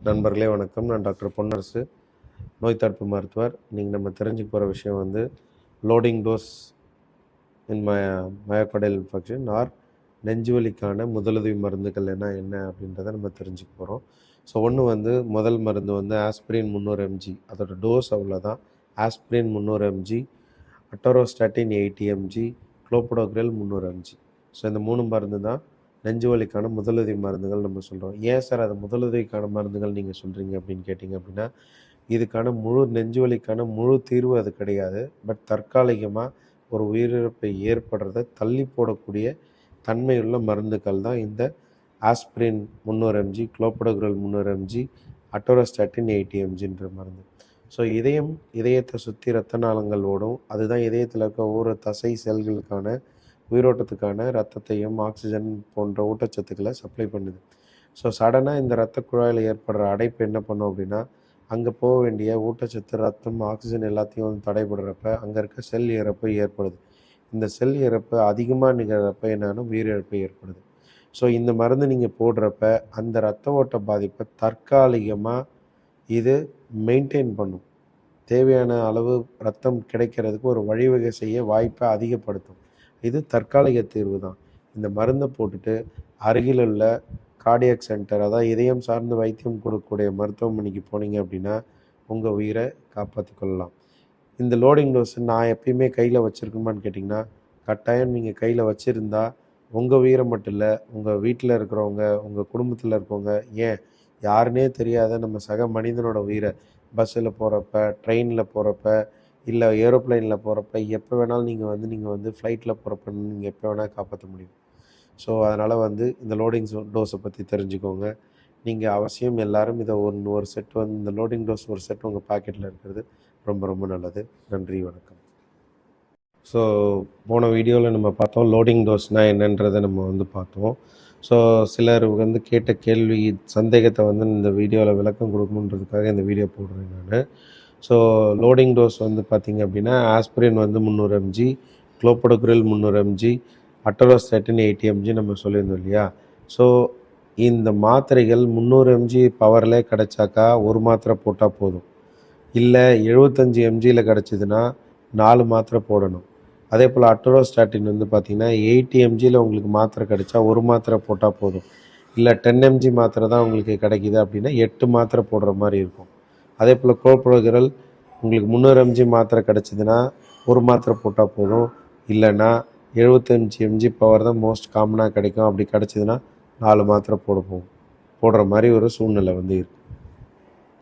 நண்பர்களே வணக்கம். நான் டாக்டர் பொன்னரசு, நோய் தடுப்பு மருத்துவர். இன்னைக்கு நம்ம தெரிஞ்சுக்க போகிற விஷயம் வந்து லோடிங் டோஸ் இன் மயோகார்டியல் இன்ஃபெக்ஷன் ஆர் நெஞ்சுவலிக்கான முதலுதவி மருந்துகள் என்ன அப்படின்றத நம்ம தெரிஞ்சுக்க போகிறோம். ஸோ ஒன்று வந்து முதல் மருந்து வந்து ஆஸ்பிரின் 300 mg, அதோட டோஸ் அவ்வளோதான். Aspirin 300 mg, அட்டோரோஸ்டாட்டின் 80 mg, குளோபடோக்ரில் 300 mg. So இந்த 3 மருந்து தான் நெஞ்சுவலிக்கான முதலுதவி மருந்துகள் நம்ம சொல்கிறோம். ஏன் சார் அது முதலுதவிக்கான மருந்துகள் நீங்கள் சொல்கிறீங்க அப்படின்னு கேட்டிங்க அப்படின்னா, இதுக்கான நெஞ்சுவலிக்கான முழு தீர்வு அது கிடையாது. பட் தற்காலிகமாக ஒரு உயிரிழப்பை ஏற்படுறதை தள்ளி போடக்கூடிய தன்மையுள்ள மருந்துகள் தான் இந்த ஆஸ்பிரின் 300 mg, குளோபடோக்ரில் 300 mg, அட்டோரோஸ்டாட்டின் 80 mgன்ற மருந்து. ஸோ இதயத்தை சுற்றி இரத்த நாளங்கள் ஓடும். அதுதான் இதயத்தில் இருக்க ஒவ்வொரு தசை செல்களுக்கான உயிரோட்டத்துக்கான ரத்தத்தையும் ஆக்சிஜன் போன்ற ஊட்டச்சத்துக்களை சப்ளை பண்ணுது. ஸோ சடனாக இந்த இரத்த குழாயில் ஏற்படுற அடைப்பு என்ன பண்ணும் அப்படின்னா, அங்கே போக வேண்டிய ஊட்டச்சத்து, ரத்தம், ஆக்சிஜன் எல்லாத்தையும் வந்து தடைபடுறப்ப அங்கே இருக்க செல் இறப்பு ஏற்படுது. இந்த செல் இறப்பு அதிகமாக நிகழ்கிறப்ப என்னன்னா உயிரிழப்பு ஏற்படுது. ஸோ இந்த மருந்து நீங்கள் போடுறப்ப அந்த இரத்த ஓட்ட பாதிப்பை தற்காலிகமாக இது மெயின்டைன் பண்ணும். தேவையான அளவு ரத்தம் கிடைக்கிறதுக்கு ஒரு வழிவகை செய்ய வாய்ப்பை அதிகப்படுத்தும். இது தற்காலிக தீர்வு தான். இந்த மருந்தை போட்டுட்டு அருகில் உள்ள கார்டியாக் சென்டர், அதாவது இதயம் சார்ந்த வைத்தியம் கொடுக்கக்கூடிய மருத்துவமனைக்கு போனீங்க அப்படின்னா உங்கள் உயிரை காப்பாற்றி கொள்ளலாம். இந்த லோடிங் டோஸ் நான் எப்பயுமே கையில் வச்சுருக்கணுமான்னு கேட்டிங்கன்னா, கட்டாயம் நீங்கள் கையில் வச்சுருந்தா உங்கள் உயிரை மட்டும் இல்லை, உங்கள் வீட்டில் இருக்கிறவங்க, உங்கள் குடும்பத்தில் இருக்கவங்க, ஏன் யாருன்னே தெரியாத நம்ம சக மனிதனோட உயிரை பஸ்ஸில் போகிறப்ப, ட்ரெயினில் போகிறப்ப, இல்லை ஏரோப்ளைனில் போகிறப்ப, எப்போ வேணாலும் நீங்கள் வந்து ஃப்ளைட்டில் போகிறப்ப நீங்கள் எப்போ வேணால் காப்பாற்ற முடியும். ஸோ அதனால் வந்து இந்த லோடிங் டோஸை பற்றி தெரிஞ்சுக்கோங்க. நீங்கள் அவசியம் எல்லாரும் இதை ஒரு செட் வந்து இந்த லோடிங் டோஸ் ஒரு செட் உங்கள் பாக்கெட்டில் இருக்கிறது ரொம்ப ரொம்ப நல்லது. நன்றி, வணக்கம். ஸோ போன வீடியோவில் நம்ம பார்த்தோம் லோடிங் டோஸ்னால் என்னன்றதை நம்ம வந்து பார்த்தோம். ஸோ சிலர் வந்து கேட்ட கேள்வி சந்தேகத்தை வந்து இந்த வீடியோவில் விளக்கம் கொடுக்கணுன்றதுக்காக இந்த வீடியோ போடுறேன் நான். ஸோ லோடிங் டோஸ் வந்து பார்த்திங்க அப்படின்னா ஆஸ்பிரின் வந்து 300 mg, குளோபடோக்ரில் 300 mg, அட்டோரோஸ்டாட்டின் 80 mg நம்ம சொல்லியிருந்தோம் இல்லையா. ஸோ இந்த மாத்திரைகள் 300 mg பவரில் கிடச்சாக்கா ஒரு மாத்திரை போட்டால் போதும். இல்லை 75 mgயில் கிடச்சிதுன்னா 4 மாத்திரை போடணும். அதே போல் அட்டோரோஸ்டாட்டின் வந்து பார்த்திங்கன்னா 80 mgயில் உங்களுக்கு மாத்திரை கிடச்சா ஒரு மாத்திரை போட்டால் போதும். இல்லை 10 mg மாத்திரை தான் உங்களுக்கு கிடைக்கிது அப்படின்னா 8 மாத்திரை போடுற மாதிரி இருக்கும். அதே போல் குளோபடோக்ரில் உங்களுக்கு 300 mg மாத்திரை கிடச்சிதுன்னா ஒரு மாத்திரை போட்டால் போதும். இல்லைன்னா 75 mg பவர் தான் மோஸ்ட் காமனாக கிடைக்கும். அப்படி கிடச்சிதுன்னா 4 மாத்திரை போடுற மாதிரி ஒரு சூழ்நிலை வந்து இருக்குது.